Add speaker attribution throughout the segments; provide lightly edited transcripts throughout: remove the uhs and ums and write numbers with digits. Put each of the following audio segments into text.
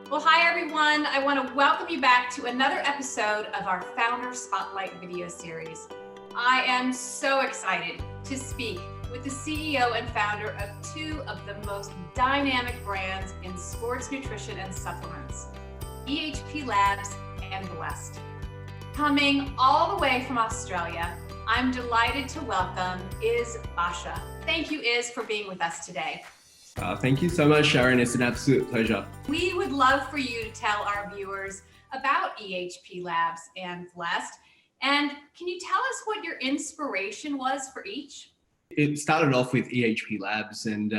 Speaker 1: Well, hi everyone. I want to welcome you back to another episode of our Founder Spotlight video series. I am so excited to speak with the CEO and founder of two of the most dynamic brands in sports nutrition and supplements, EHPlabs and Blessed. Coming all the way from Australia, I'm delighted to welcome Izhar Basha. Thank you, Iz, for being with us today.
Speaker 2: Thank you so much, Sharon. It's an absolute pleasure.
Speaker 1: We would love for you to tell our viewers about EHPlabs and Blessed. And can you tell us what your inspiration was for each?
Speaker 2: It started off with EHPlabs, and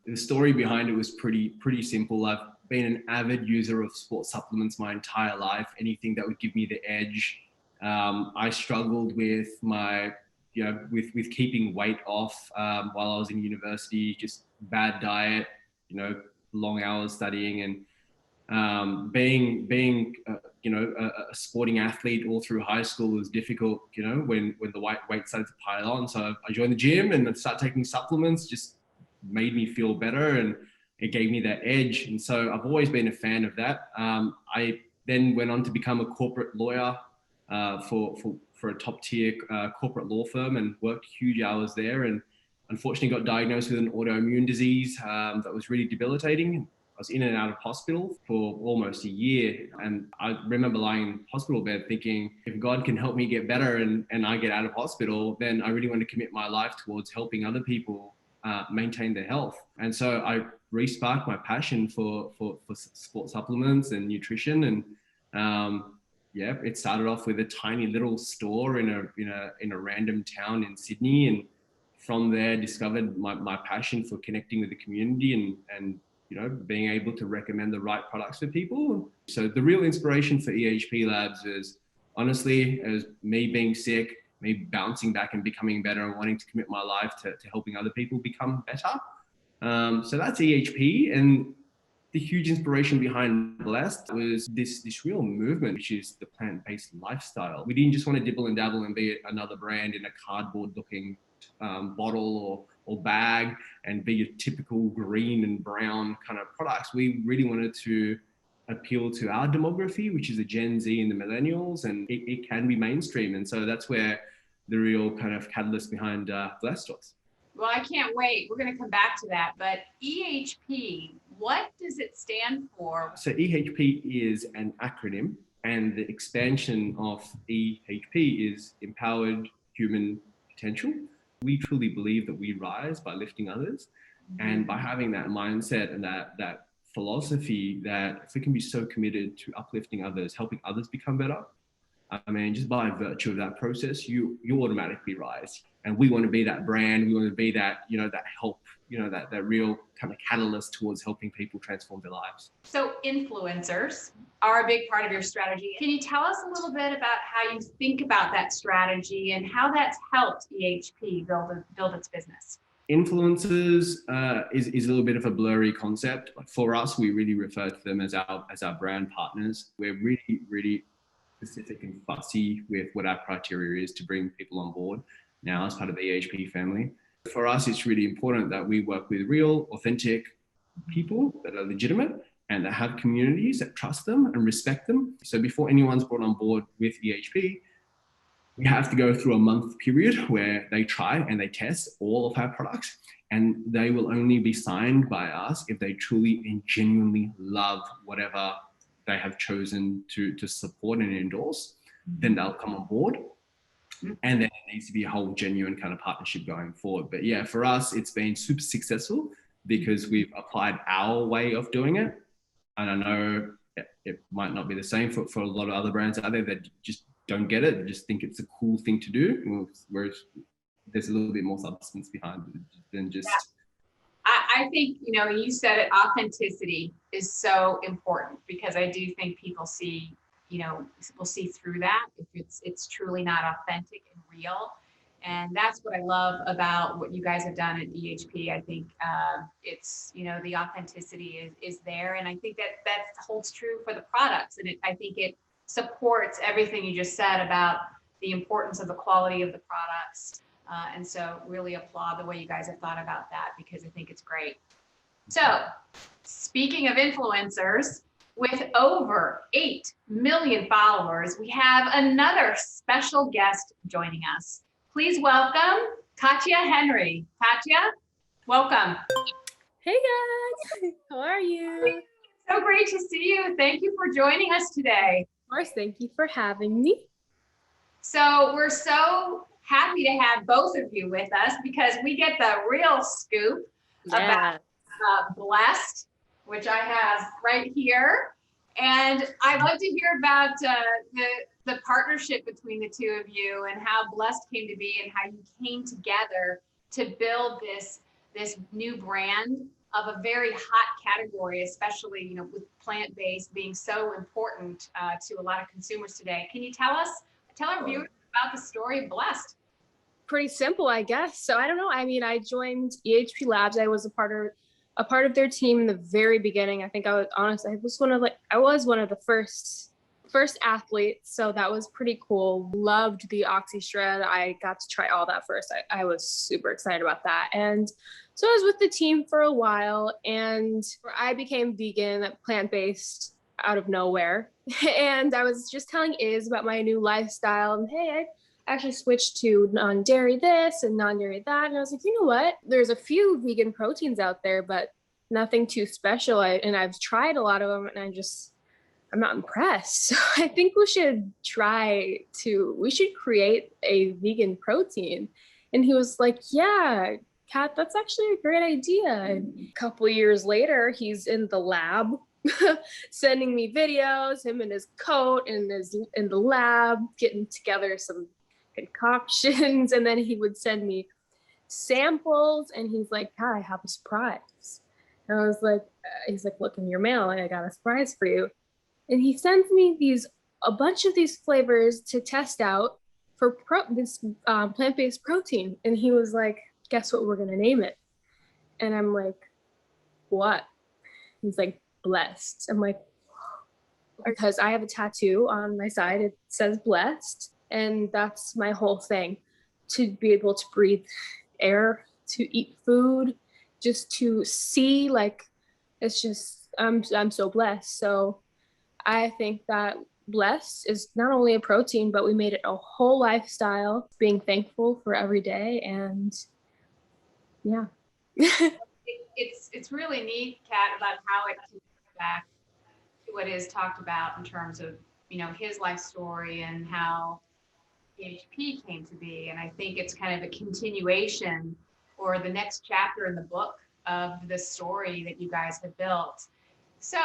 Speaker 2: the story behind it was pretty simple. I've been an avid user of sports supplements my entire life. Anything that would give me the edge. I struggled with with keeping weight off while I was in university. Just bad diet, long hours studying, and being a sporting athlete all through high school was difficult. When the weight started to pile on, so I joined the gym and started taking supplements. Just made me feel better, and it gave me that edge. And so I've always been a fan of that. I then went on to become a corporate lawyer for a top tier corporate law firm, and worked huge hours there, and unfortunately got diagnosed with an autoimmune disease that was really debilitating. I was in and out of hospital for almost a year. And I remember lying in hospital bed thinking, if God can help me get better and I get out of hospital, then I really want to commit my life towards helping other people maintain their health. And so I re-sparked my passion for sports supplements and nutrition. And it started off with a tiny little store in a random town in Sydney. And from there, discovered my passion for connecting with the community and being able to recommend the right products for people. So the real inspiration for EHPlabs is honestly, as me being sick, me bouncing back and becoming better, and wanting to commit my life to helping other people become better. So that's EHP. And the huge inspiration behind Blessed was this real movement, which is the plant-based lifestyle. We didn't just want to dibble and dabble and be another brand in a cardboard-looking bottle or bag and be your typical green and brown kind of products. We really wanted to appeal to our demography, which is the Gen Z and the millennials, and it can be mainstream. And so that's where the real kind of catalyst behind Blessed was.
Speaker 1: Well, I can't wait. We're going to come back to that. But EHP, what does it stand for?
Speaker 2: So EHP is an acronym, and the expansion of EHP is Empowered Human Potential. We truly believe that we rise by lifting others. Mm-hmm. And by having that mindset and that philosophy, that if we can be so committed to uplifting others, helping others become better, I mean, just by virtue of that process, you automatically rise. And we want to be that brand. We want to be that, that help, that real kind of catalyst towards helping people transform their lives.
Speaker 1: So influencers are a big part of your strategy. Can you tell us a little bit about how you think about that strategy and how that's helped EHP build its business?
Speaker 2: Influencers is a little bit of a blurry concept. For us, we really refer to them as our brand partners. We're really specific and fussy with what our criteria is to bring people on board now as part of the EHP family. For us, it's really important that we work with real, authentic people that are legitimate and that have communities that trust them and respect them. So before anyone's brought on board with EHP, we have to go through a month period where they try and they test all of our products, and they will only be signed by us if they truly and genuinely love whatever they have chosen to support and endorse. Then they'll come on board. And then it needs to be a whole genuine kind of partnership going forward. But yeah, for us, it's been super successful because we've applied our way of doing it. And I know it might not be the same for a lot of other brands out there that just don't get it. They just think it's a cool thing to do, whereas there's a little bit more substance behind it than just...
Speaker 1: Yeah. I think, you said it, authenticity is so important, because I do think people see, will see through that if it's truly not authentic and real. And that's what I love about what you guys have done at EHP. I think it's, the authenticity is there. And I think that holds true for the products. And I think it supports everything you just said about the importance of the quality of the products. And so really applaud the way you guys have thought about that, because I think it's great. So speaking of influencers, With over 8 million followers, we have another special guest joining us. Please welcome Katya Henry. Katya, welcome.
Speaker 3: Hey guys, how are you?
Speaker 1: So great to see you. Thank you for joining us today.
Speaker 3: Of course, thank you for having me.
Speaker 1: So we're so happy to have both of you with us because we get the real scoop about Blessed, which I have right here. And I'd love to hear about the partnership between the two of you and how Blessed came to be and how you came together to build this new brand of a very hot category, especially with plant-based being so important to a lot of consumers today. Can you tell our viewers about the story of Blessed?
Speaker 3: Pretty simple, I guess. So I don't know. I mean, I joined EHPlabs. I was a part of their team in the very beginning. I think I was one of the first athletes. So that was pretty cool. Loved the Oxy Shred. I got to try all that first. I was super excited about that. And so I was with the team for a while and I became vegan, plant-based out of nowhere. And I was just telling Iz about my new lifestyle and hey, I actually switched to non-dairy this and non-dairy that. And I was like, you know what? There's a few vegan proteins out there, but nothing too special. And I've tried a lot of them and I'm not impressed. So I think we should create a vegan protein. And he was like, yeah, Kat, that's actually a great idea. And a couple of years later, he's in the lab sending me videos, him in his coat and in the lab, getting together some concoctions. And then he would send me samples and he's like, Kat, I have a surprise. And I was like, he's like, look in your mail, I got a surprise for you. And he sends me a bunch of these flavors to test out for this plant-based protein. And he was like, guess what we're gonna name it? And I'm like, what? He's like, Blessed. I'm like, because I have a tattoo on my side, it says Blessed. And that's my whole thing, to be able to breathe air, to eat food, just to see, like, it's just, I'm so blessed. So I think that Blessed is not only a protein, but we made it a whole lifestyle, being thankful for every day. And yeah.
Speaker 1: It's really neat, Kat, about how it connects back to what is talked about in terms of, his life story and how EHP came to be. And I think it's kind of a continuation or the next chapter in the book of the story that you guys have built. So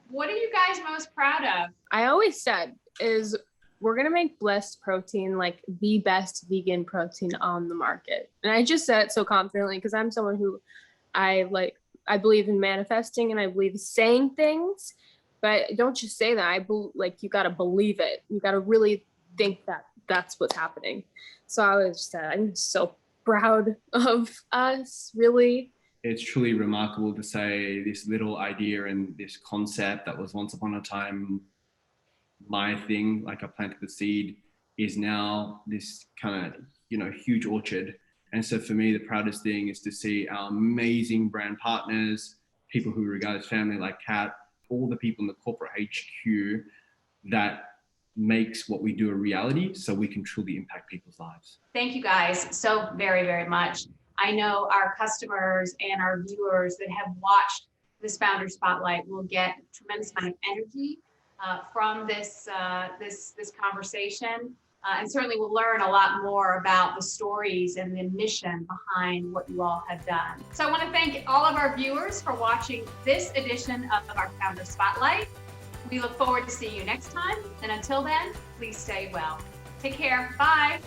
Speaker 1: what are you guys most proud of? I
Speaker 3: always said is we're going to make Blessed protein like the best vegan protein on the market. And I just said it so confidently because I'm someone who I believe in manifesting and I believe in saying things, but don't just say that. You got to believe it. You got to really think that that's what's happening. So I'm so proud of us, really.
Speaker 2: It's truly remarkable to say this little idea and this concept that was once upon a time my thing, like I planted the seed, is now this kind of, huge orchard. And so for me, the proudest thing is to see our amazing brand partners, people who regard as family like Kat, all the people in the corporate HQ that makes what we do a reality so we can truly impact people's lives.
Speaker 1: Thank you guys so very, very much. I know our customers and our viewers that have watched this Founder Spotlight will get a tremendous amount of energy from this conversation. And certainly we'll learn a lot more about the stories and the mission behind what you all have done. So I want to thank all of our viewers for watching this edition of our Founder Spotlight. We look forward to seeing you next time. And until then, please stay well. Take care. Bye.